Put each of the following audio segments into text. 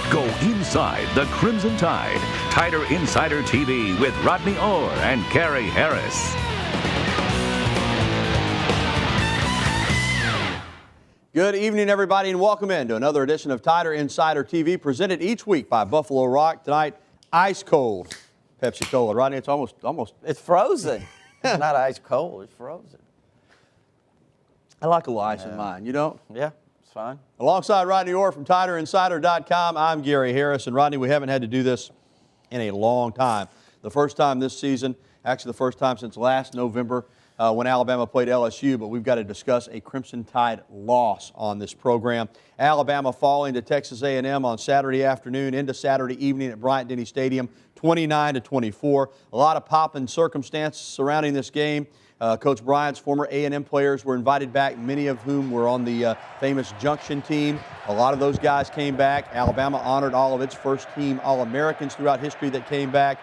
Go inside the Crimson Tide. Tider Insider TV with Rodney Orr and Gary Harris. Good evening, everybody, and welcome in to another edition of Tider Insider TV, presented each week by Buffalo Rock. Tonight, ice cold Pepsi Cola. Rodney, it's almost. It's frozen. It's not ice cold. It's frozen. I like a little ice in mine. You don't? Yeah, it's fine. Alongside Rodney Orr from TiderInsider.com, I'm Gary Harris. And Rodney, we haven't had to do this in a long time. The first time this season, actually the first time since last November, when Alabama played LSU, but we've got to discuss a Crimson Tide loss on this program. Alabama falling to Texas A&M on Saturday afternoon into Saturday evening at Bryant-Denny Stadium, 29-24. A lot of pop and circumstance surrounding this game. Coach Bryant's former A&M players were invited back, many of whom were on the famous Junction team. A lot of those guys came back. Alabama honored all of its first-team All-Americans throughout history that came back.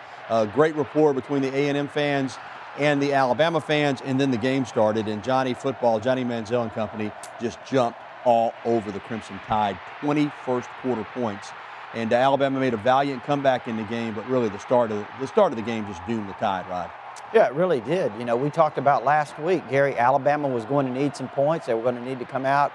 Great rapport between the A&M fans and the Alabama fans, and then the game started, and Johnny Manziel and company just jumped all over the Crimson Tide, 20 first-quarter points. And Alabama made a valiant comeback in the game, but really the start of the game just doomed the Tide, Rod. Yeah, it really did. You know, we talked about last week, Gary, Alabama was going to need some points. They were going to need to come out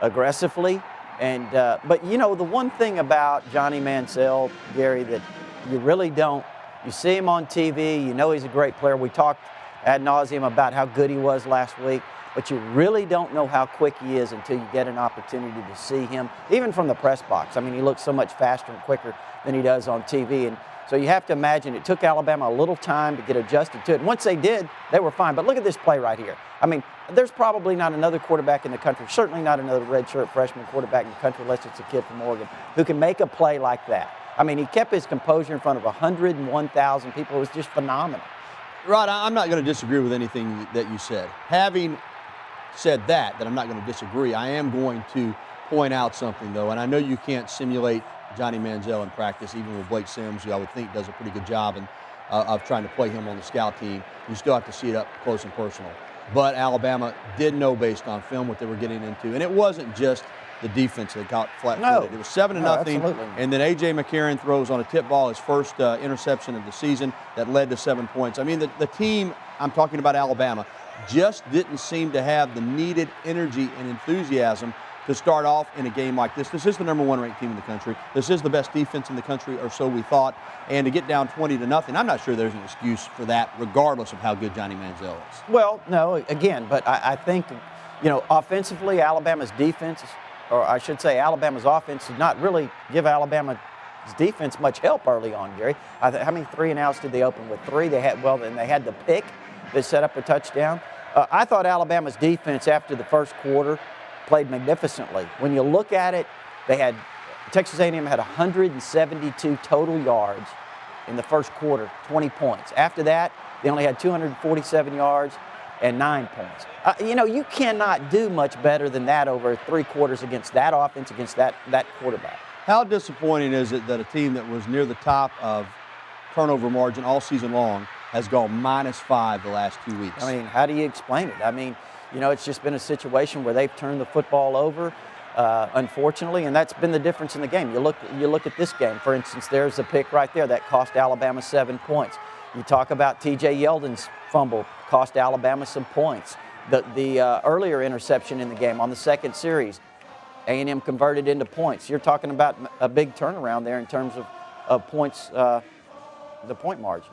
aggressively. And but, you know, the one thing about Johnny Manziel, Gary, that you really don't, you see him on TV, you know he's a great player. We talked ad nauseum about how good he was last week, but you really don't know how quick he is until you get an opportunity to see him, even from the press box. I mean, he looks so much faster and quicker than he does on TV. And so you have to imagine it took Alabama a little time to get adjusted to it. And once they did, they were fine. But look at this play right here. I mean, there's probably not another quarterback in the country, certainly not another redshirt freshman quarterback in the country, unless it's a kid from Oregon, who can make a play like that. I mean, he kept his composure in front of 101,000 people. It was just phenomenal. Rod, I'm not going to disagree with anything that you said. Having said that I'm not going to disagree, I am going to point out something, though, and I know you can't simulate Johnny Manziel in practice, even with Blake Sims, who I would think does a pretty good job of trying to play him on the scout team. You still have to see it up close and personal. But Alabama did know based on film what they were getting into, and it wasn't just the defense that got flat-footed. No. It was 7-0, and then A.J. McCarron throws on a tip ball his first interception of the season that led to 7 points. I mean, the team, I'm talking about Alabama, just didn't seem to have the needed energy and enthusiasm to start off in a game like this. This is the number 1 ranked team in the country. This is the best defense in the country, or so we thought. And to get down 20-0, I'm not sure there's an excuse for that, regardless of how good Johnny Manziel is. Well, no, again, but I think, you know, offensively, Alabama's defense, or I should say Alabama's offense, did not really give Alabama's defense much help early on, Gary. How many 3-and-outs did they open with? 3. They had the pick that set up a touchdown. I thought Alabama's defense after the first quarter played magnificently. When you look at it, Texas A&M had 172 total yards in the first quarter, 20 points. After that, they only had 247 yards and 9 points. You know, you cannot do much better than that over 3 quarters against that offense, against that quarterback. How disappointing is it that a team that was near the top of turnover margin all season long has gone -5 the last 2 weeks? I mean, how do you explain it? I mean, you know, it's just been a situation where they've turned the football over, unfortunately, and that's been the difference in the game. You look at this game, for instance, there's a pick right there that cost Alabama 7 points. You talk about T.J. Yeldon's fumble, cost Alabama some points. The earlier interception in the game on the second series, A&M converted into points. You're talking about a big turnaround there in terms of points, the point margin.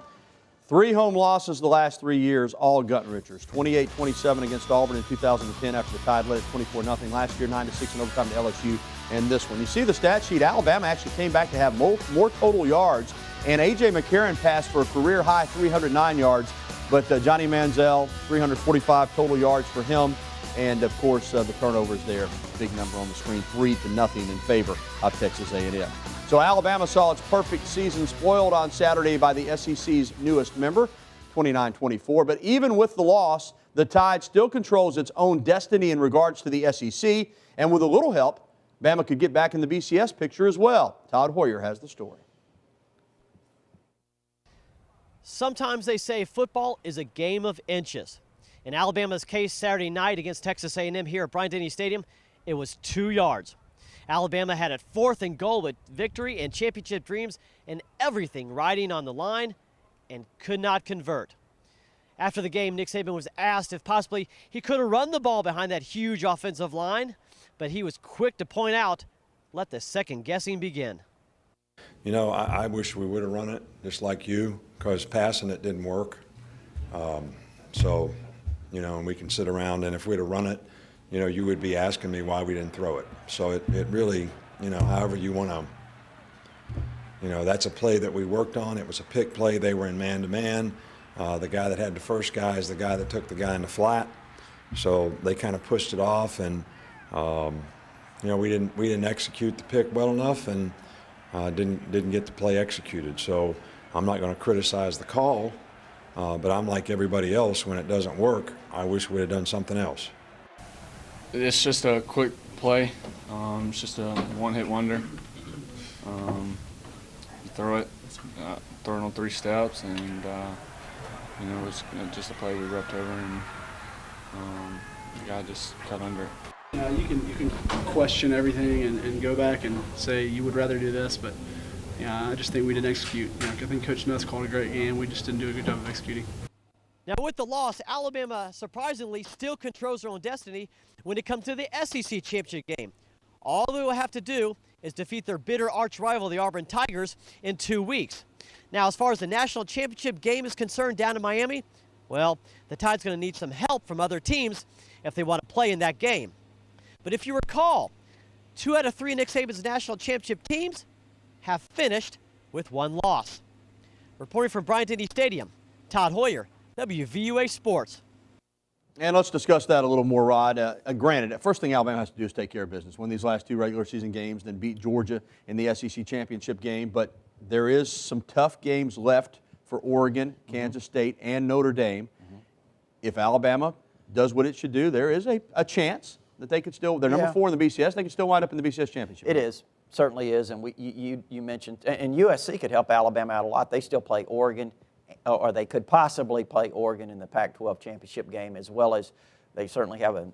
3 home losses the last 3 years, all gut-wrenchers. 28-27 against Auburn in 2010 after the Tide led at 24-0 last year, 9-6 in overtime to LSU, and this one. You see the stat sheet, Alabama actually came back to have more total yards, and A.J. McCarron passed for a career-high 309 yards, but Johnny Manziel, 345 total yards for him, and, of course, the turnovers there. Big number on the screen, 3-0 in favor of Texas A&M. So Alabama saw its perfect season spoiled on Saturday by the SEC's newest member, 29-24. But even with the loss, the Tide still controls its own destiny in regards to the SEC. And with a little help, Bama could get back in the BCS picture as well. Todd Hoyer has the story. Sometimes they say football is a game of inches. In Alabama's case Saturday night against Texas A&M here at Bryant-Denny Stadium, it was 2 yards. Alabama had it 4th and goal with victory and championship dreams and everything riding on the line and could not convert. After the game, Nick Saban was asked if possibly he could have run the ball behind that huge offensive line, but he was quick to point out, let the second guessing begin. You know, I wish we would have run it just like you, because passing it didn't work. So, you know, and we can sit around, and if we'd have run it, you know, you would be asking me why we didn't throw it. So it really, you know, however you want to, you know, that's a play that we worked on. It was a pick play. They were in man-to-man. The guy that had the first guy is the guy that took the guy in the flat. So they kind of pushed it off, and you know, we didn't execute the pick well enough, and didn't get the play executed. So I'm not going to criticize the call, but I'm like everybody else. When it doesn't work, I wish we'd have done something else. It's just a quick play. It's just a one-hit wonder. You throw it on 3 steps, and you know, it's just a play we repped over, and the guy just cut under it. You can question everything and go back and say you would rather do this, but yeah, I just think we didn't execute. You know, I think Coach Nuss called a great game. We just didn't do a good job of executing. Now, with the loss, Alabama surprisingly still controls their own destiny when it comes to the SEC championship game. All they will have to do is defeat their bitter arch rival, the Auburn Tigers, in 2 weeks. Now, as far as the national championship game is concerned down in Miami, well, the Tide's going to need some help from other teams if they want to play in that game. But if you recall, 2 out of 3 Nick Saban's national championship teams have finished with 1 loss. Reporting from Bryant-Denny Stadium, Todd Hoyer, WVUA Sports. And let's discuss that a little more, Rod. Granted, the first thing Alabama has to do is take care of business, win these last 2 regular season games, then beat Georgia in the SEC championship game. But there is some tough games left for Oregon, Kansas State, and Notre Dame. If Alabama does what it should do, there is a chance that they could still, they're number 4 in the BCS, they could still wind up in the BCS championship. It is, certainly is, and you mentioned, and USC could help Alabama out a lot. They still play Oregon, or they could possibly play Oregon in the Pac-12 championship game, as well as they certainly have a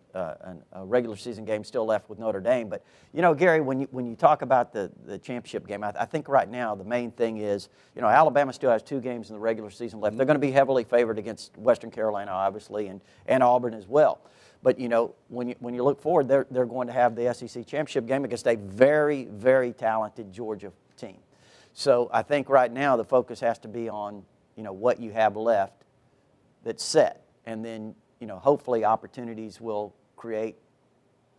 regular season game still left with Notre Dame. But, you know, Gary, when you talk about the championship game, I think right now the main thing is, you know, Alabama still has 2 games in the regular season left. They're going to be heavily favored against Western Carolina, obviously, and Auburn as well. But, you know, when you look forward, they're going to have the SEC championship game against a very, very talented Georgia team. So I think right now the focus has to be on, you know, what you have left that's set. And then, you know, hopefully opportunities will create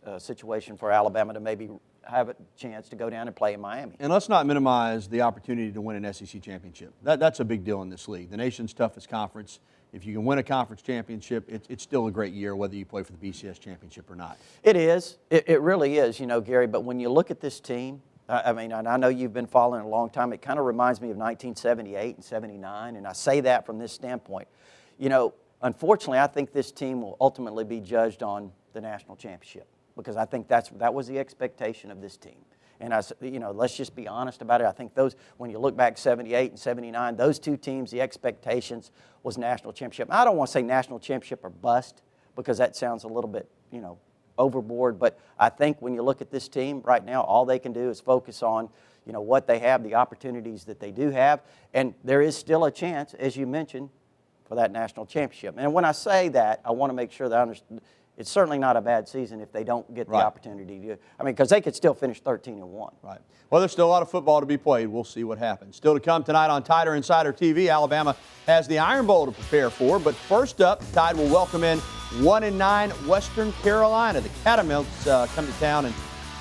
a situation for Alabama to maybe have a chance to go down and play in Miami. And let's not minimize the opportunity to win an SEC championship. That's a big deal in this league. The nation's toughest conference. If you can win a conference championship, it's still a great year whether you play for the BCS championship or not. It is. It really is, you know, Gary. But when you look at this team, I mean, and I know you've been following it a long time. It kind of reminds me of 1978 and 79, and I say that from this standpoint. You know, unfortunately, I think this team will ultimately be judged on the national championship, because I think that was the expectation of this team. And you know, let's just be honest about it. I think when you look back 78 and 79, those 2 teams, the expectations was national championship. I don't want to say national championship or bust, because that sounds a little bit, you know, overboard. But I think when you look at this team right now, all they can do is focus on, you know, what they have, the opportunities that they do have, and there is still a chance, as you mentioned, for that national championship. And when I say that, I want to make sure that I understand. It's certainly not a bad season if they don't get the opportunity to. I mean, because they could still finish 13-1. Right. Well, there's still a lot of football to be played. We'll see what happens. Still to come tonight on Tide or Insider TV, Alabama has the Iron Bowl to prepare for. But first up, Tide will welcome in 1-9 Western Carolina. The Catamounts come to town, and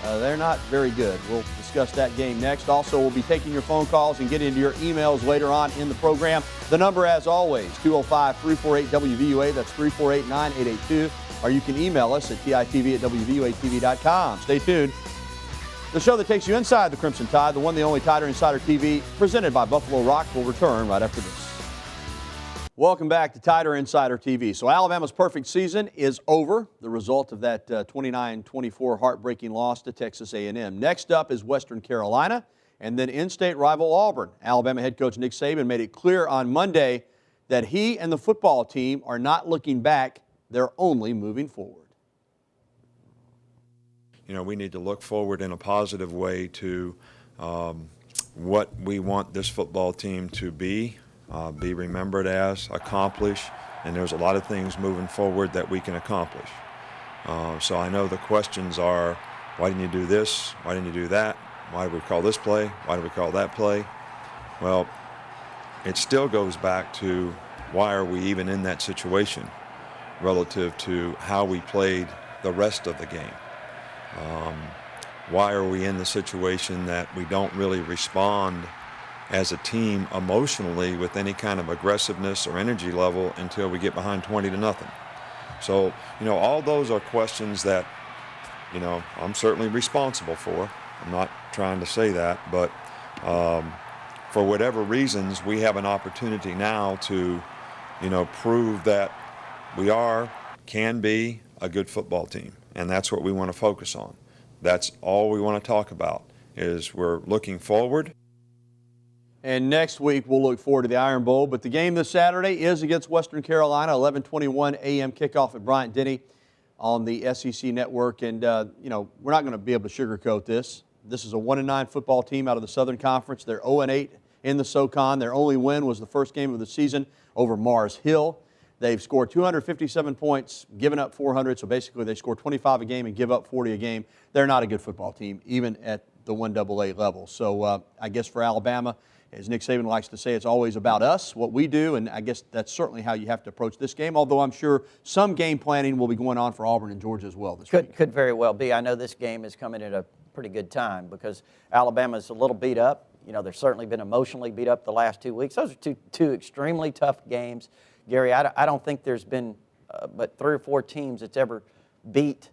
they're not very good. We'll discuss that game next. Also, we'll be taking your phone calls and getting into your emails later on in the program. The number, as always, 205-348-WVUA. That's 348-9882. Or you can email us at titv@wvuatv.com. Stay tuned. The show that takes you inside the Crimson Tide, the one, the only Tide or Insider TV, presented by Buffalo Rock, will return right after this. Welcome back to Tide or Insider TV. So Alabama's perfect season is over, the result of that 29-24 heartbreaking loss to Texas A&M. Next up is Western Carolina, and then in-state rival Auburn. Alabama head coach Nick Saban made it clear on Monday that he and the football team are not looking back, they're only moving forward. you know, we need to look forward in a positive way to what we want this football team to be remembered as, accomplish, and there's a lot of things moving forward that we can accomplish. So I know the questions are, why didn't you do this? Why didn't you do that? Why did we call this play? Why did we call that play? Well, it still goes back to why are we even in that situation relative to how we played the rest of the game. Why are we in the situation that we don't really respond as a team emotionally with any kind of aggressiveness or energy level until we get behind 20-0? So, you know, all those are questions that, you know, I'm certainly responsible for. I'm not trying to say that, but for whatever reasons, we have an opportunity now to, you know, prove that we can be a good football team, and that's what we want to focus on. That's all we want to talk about, is we're looking forward. And next week, we'll look forward to the Iron Bowl. But the game this Saturday is against Western Carolina, 11:21 a.m. kickoff at Bryant-Denny on the SEC Network. And, you know, we're not going to be able to sugarcoat this. This is a 1-9 football team out of the Southern Conference. They're 0-8 in the SoCon. Their only win was the first game of the season over Mars Hill. They've scored 257 points, given up 400. So basically, they score 25 a game and give up 40 a game. They're not a good football team, even at the 1AA level. So I guess for Alabama, as Nick Saban likes to say, it's always about us, what we do, and I guess that's certainly how you have to approach this game, although I'm sure some game planning will be going on for Auburn and Georgia as well this week. Could very well be. I know this game is coming at a pretty good time because Alabama's a little beat up. You know, they've certainly been emotionally beat up the last 2 weeks. Those are two extremely tough games. Gary, I don't think there's been but 3 or 4 teams that's ever beat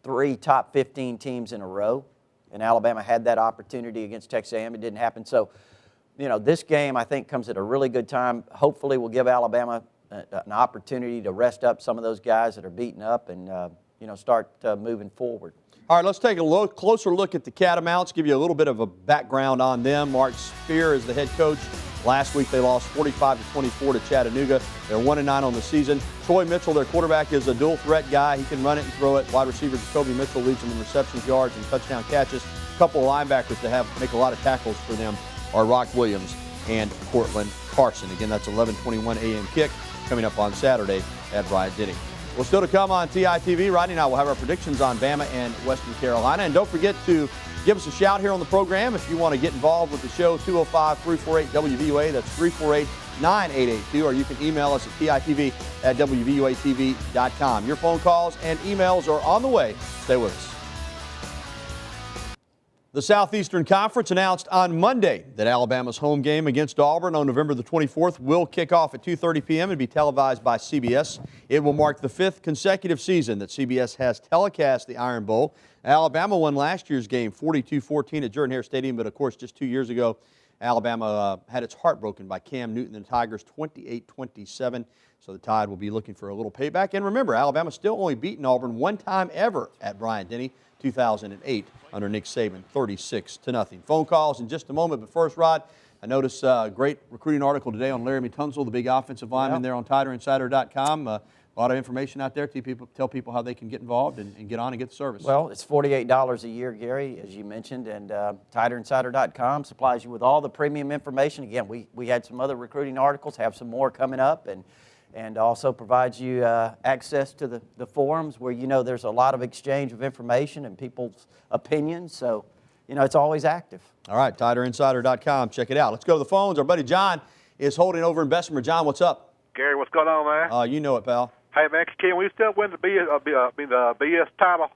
3 top 15 teams in a row, and Alabama had that opportunity against Texas A&M. It didn't happen. So, you know, this game, I think, comes at a really good time. Hopefully we'll give Alabama an opportunity to rest up some of those guys that are beaten up and, you know, start moving forward. All right, let's take a closer look at the Catamounts, give you a little bit of a background on them. Mark Spear is the head coach. Last week they lost 45-24 to Chattanooga. They're 1-9 on the season. Troy Mitchell, their quarterback, is a dual threat guy. He can run it and throw it. Wide receiver Jacoby Mitchell leads them in receptions, yards, and touchdown catches. A couple of linebackers to make a lot of tackles for them are Rock Williams and Cortland Carson. Again, that's 11:21 a.m. kick coming up on Saturday at Bryant-Denny. Well, still to come on Titv. Rodney and I will have our predictions on Bama and Western Carolina. And don't forget to give us a shout here on the program if you want to get involved with the show, 205-348-WVUA. That's 348-9882. Or you can email us at titv@wvuatv.com. Your phone calls and emails are on the way. Stay with us. The Southeastern Conference announced on Monday that Alabama's home game against Auburn on November the 24th will kick off at 2:30 p.m. and be televised by CBS. It will mark the 5th consecutive season that CBS has telecast the Iron Bowl. Alabama won last year's game 42-14 at Jordan-Hare Stadium, but of course just 2 years ago, Alabama had its heart broken by Cam Newton and the Tigers 28-27. So the Tide will be looking for a little payback. And remember, Alabama still only beaten Auburn one time ever at Bryant-Denny, 2008 under Nick Saban, 36-0. Phone calls in just a moment, but first, Rod, I noticed a great recruiting article today on Laramie Tunsil, the big offensive lineman there on TiderInsider.com. A lot of information out there. Tell people how they can get involved and get on and get the service. Well, it's $48 a year, Gary, as you mentioned, and TiderInsider.com supplies you with all the premium information. Again, we had some other recruiting articles, have some more coming up, and also provides you access to the forums where, you know, there's a lot of exchange of information and people's opinions. So, you know, it's always active. All right, TiderInsider.com. Check it out. Let's go to the phones. Our buddy John is holding over in Bessemer. John, what's up? Gary, what's going on, man? You know it, pal. Hey, man, can we still win the BS title?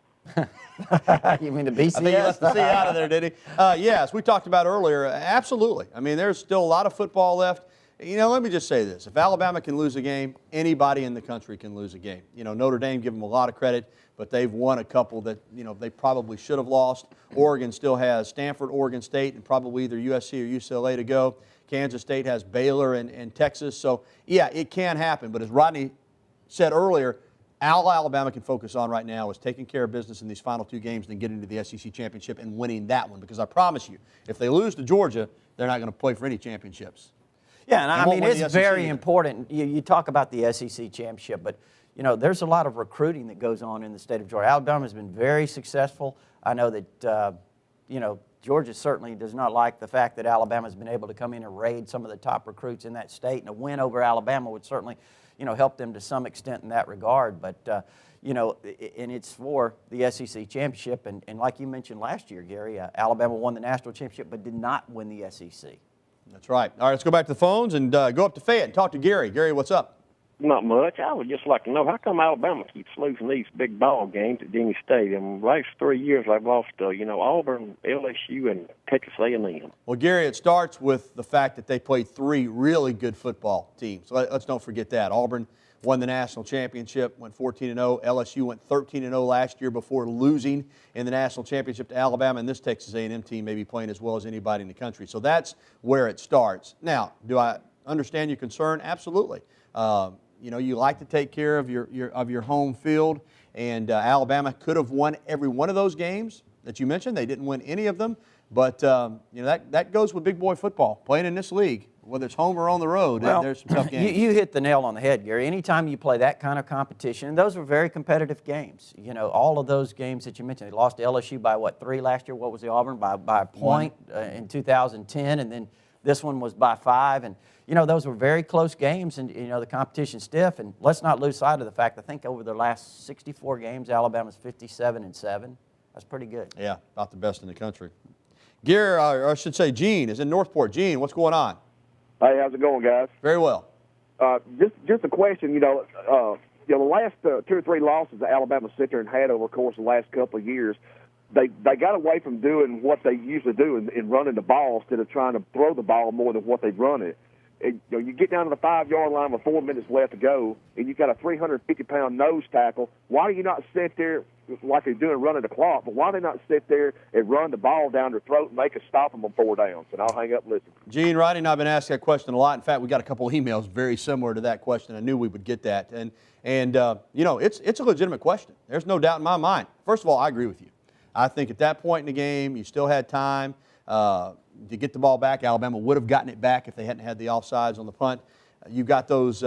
You mean the BCS? I think he left the C out of there, did he? Yes, we talked about earlier. Absolutely. I mean, there's still a lot of football left. You know, let me just say this. If Alabama can lose a game, anybody in the country can lose a game. You know, Notre Dame, give them a lot of credit, but they've won a couple that, you know, they probably should have lost. Oregon still has Stanford, Oregon State, and probably either USC or UCLA to go. Kansas State has Baylor and Texas. So, yeah, it can happen. But as Rodney said earlier, all Alabama can focus on right now is taking care of business in these final 2 games and then getting to the SEC championship and winning that one. Because I promise you, if they lose to Georgia, they're not going to play for any championships. Yeah, and I mean, it's very important. You talk about the SEC championship, but, you know, there's a lot of recruiting that goes on in the state of Georgia. Alabama has been very successful. I know that, you know, Georgia certainly does not like the fact that Alabama's been able to come in and raid some of the top recruits in that state, and a win over Alabama would certainly, you know, help them to some extent in that regard. But, you know, and it's for the SEC championship. And like you mentioned last year, Gary, Alabama won the national championship but did not win the SEC. That's right. All right, let's go back to the phones and go up to Fayette and talk to Gary. Gary, what's up? Not much. I would just like to know, how come Alabama keeps losing these big ball games at Denny Stadium? The last 3 years they've lost to, you know, Auburn, LSU, and Texas A&M. Well, Gary, it starts with the fact that they played 3 really good football teams. Let's don't forget that. Auburn won the national championship, went 14-0. LSU went 13-0 last year before losing in the national championship to Alabama, and this Texas A&M team may be playing as well as anybody in the country. So that's where it starts. Now, do I understand your concern? Absolutely. You know, you like to take care of your home field, and Alabama could have won every one of those games that you mentioned. They didn't win any of them, but you know, that goes with big boy football. Playing in this league, whether it's home or on the road, well, there's some tough games. You hit the nail on the head, Gary. Anytime you play that kind of competition, and those were very competitive games. You know, all of those games that you mentioned, they lost to LSU by, what, 3 last year? What was the Auburn? By a point in 2010, and then this one was by 5. And you know, those were very close games, and, you know, the competition's stiff. And let's not lose sight of the fact, I think over the last 64 games, Alabama's 57-7. That's pretty good. Yeah, about the best in the country. Gary, or I should say Gene, is in Northport. Gene, what's going on? Hey, how's it going, guys? Very well. Just a question, you know, the last 2 or 3 losses that Alabama sit there and had over the course of the last couple of years, they got away from doing what they usually do in running the ball instead of trying to throw the ball more than what they've run it. You know, you get down to the 5-yard line with 4 minutes left to go, and you've got a 350-pound nose tackle. Why do you not sit there like they're doing running the clock? But why do they not sit there and run the ball down their throat and make us stop them on 4 downs? And I'll hang up and listen. Gene, Rodney and I have been asked that question a lot. In fact, we got a couple of emails very similar to that question. I knew we would get that. And you know, it's a legitimate question. There's no doubt in my mind. First of all, I agree with you. I think at that point in the game, you still had time to get the ball back. Alabama would have gotten it back if they hadn't had the offsides on the punt. You've got those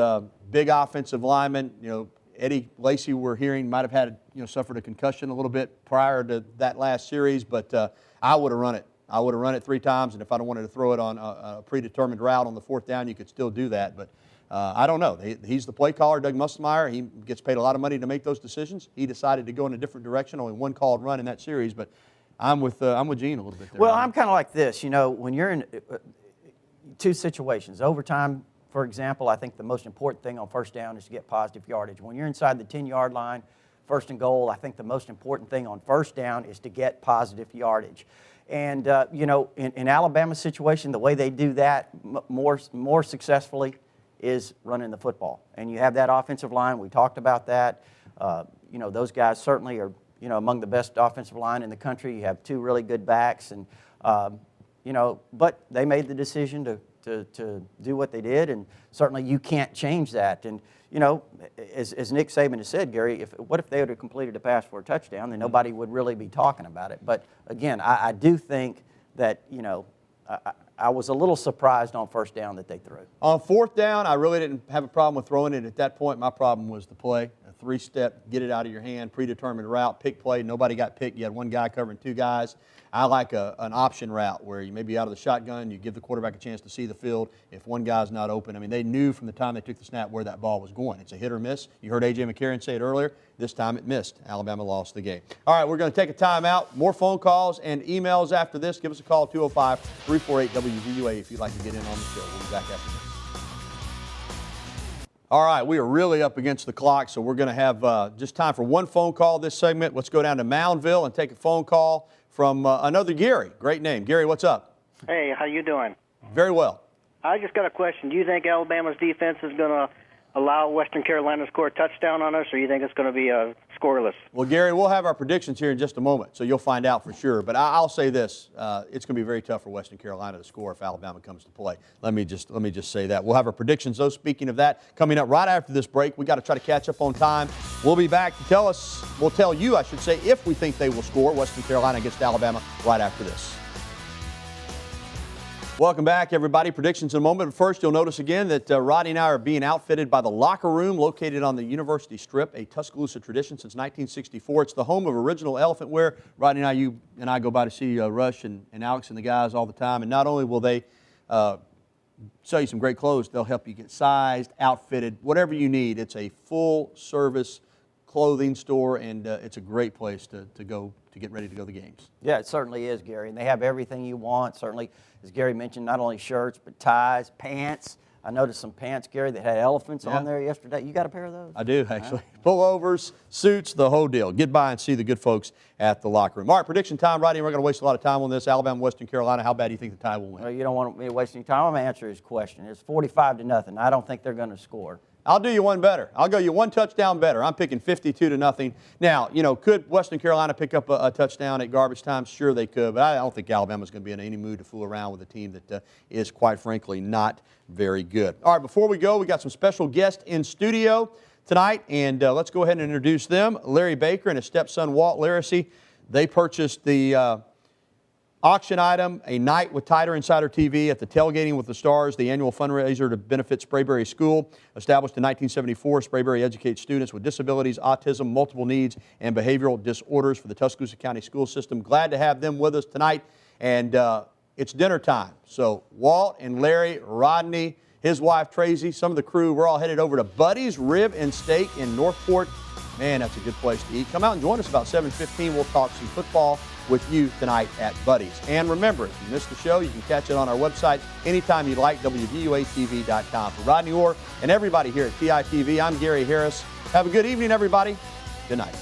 big offensive linemen. You know, Eddie Lacy, we're hearing, might have had, you know, suffered a concussion a little bit prior to that last series, but I would have run it. I would have run it 3 times, and if I'd wanted to throw it on a predetermined route on the 4th down, you could still do that. But I don't know. He's the play caller, Doug Musselmeyer. He gets paid a lot of money to make those decisions. He decided to go in a different direction, only 1 called run in that series, but I'm with Gene a little bit there. Well, I'm kind of like this. You know, when you're in 2 situations, overtime, for example, I think the most important thing on 1st down is to get positive yardage. When you're inside the 10-yard line, 1st and goal, I think the most important thing on 1st down is to get positive yardage. And, you know, in Alabama's situation, the way they do that more successfully is running the football. And you have that offensive line. We talked about that. You know, those guys certainly are, you know, among the best offensive line in the country. You have 2 really good backs, and you know, but they made the decision to do what they did, and certainly you can't change that. And you know, as Nick Saban has said, Gary, what if they would have completed a pass for a touchdown? Then nobody would really be talking about it. But again, I do think that, you know, I was a little surprised on 1st down that they threw. On 4th down, I really didn't have a problem with throwing it at that point. My problem was the play. A 3-step, get it out of your hand, predetermined route, pick play. Nobody got picked. You had 1 guy covering 2 guys. I like an option route where you may be out of the shotgun, you give the quarterback a chance to see the field. If 1 guy's not open, I mean, they knew from the time they took the snap where that ball was going. It's a hit or miss. You heard A.J. McCarron say it earlier. This time it missed. Alabama lost the game. All right, we're going to take a timeout. More phone calls and emails after this. Give us a call, 205-348-WVUA, if you'd like to get in on the show. We'll be back after this. All right, we are really up against the clock, so we're going to have just time for 1 phone call this segment. Let's go down to Moundville and take a phone call from another Gary. Great name. Gary, what's up? Hey, how you doing? Very well. I just got a question. Do you think Alabama's defense is going to allow Western Carolina to score a touchdown on us, or you think it's going to be scoreless? Well, Gary, we'll have our predictions here in just a moment, so you'll find out for sure. But I'll say this, it's going to be very tough for Western Carolina to score if Alabama comes to play. Let me just say that. We'll have our predictions, though, speaking of that, coming up right after this break. We've got to try to catch up on time. We'll be back to we'll tell you, I should say, if we think they will score Western Carolina against Alabama right after this. Welcome back, everybody. Predictions in a moment. But first, you'll notice again that Rodney and I are being outfitted by the Locker Room located on the University Strip, a Tuscaloosa tradition since 1964. It's the home of original elephant wear. Rodney and I, you and I go by to see Rush and Alex and the guys all the time. And not only will they sell you some great clothes, they'll help you get sized, outfitted, whatever you need. It's a full-service clothing store, and it's a great place to go to get ready to go to the games. Yeah, it certainly is, Gary. And they have everything you want. Certainly, as Gary mentioned, not only shirts, but ties, pants. I noticed some pants, Gary, that had elephants on there yesterday. You got a pair of those? I do, actually. Pullovers, suits, the whole deal. Get by and see the good folks at the Locker Room. All right, prediction time, Rodney. We're going to waste a lot of time on this. Alabama, Western Carolina. How bad do you think the Tide will win? Well, you don't want me to waste any time. I'm going to answer his question. It's 45-0. I don't think they're going to score. I'll do you one better. I'll go you one touchdown better. I'm picking 52-0. Now, you know, could Western Carolina pick up a touchdown at garbage time? Sure they could, but I don't think Alabama's going to be in any mood to fool around with a team that is, quite frankly, not very good. All right, before we go, we got some special guests in studio tonight, and let's go ahead and introduce them. Larry Baker and his stepson, Walt Laracy. They purchased the auction item, A Night with Insider TV at the Tailgating with the Stars, the annual fundraiser to benefit Sprayberry School. Established in 1974, Sprayberry educates students with disabilities, autism, multiple needs, and behavioral disorders for the Tuscaloosa County school system. Glad to have them with us tonight, and it's dinner time. So Walt and Larry, Rodney, his wife Tracy, some of the crew, we're all headed over to Buddy's Rib and Steak in Northport. Man, that's a good place to eat. Come out and join us about 7:15. We'll talk some football with you tonight at Buddy's. And remember, if you missed the show, you can catch it on our website anytime you like, WVUATV.com. For Rodney Orr and everybody here at Titv, I'm Gary Harris. Have a good evening, everybody. Good night.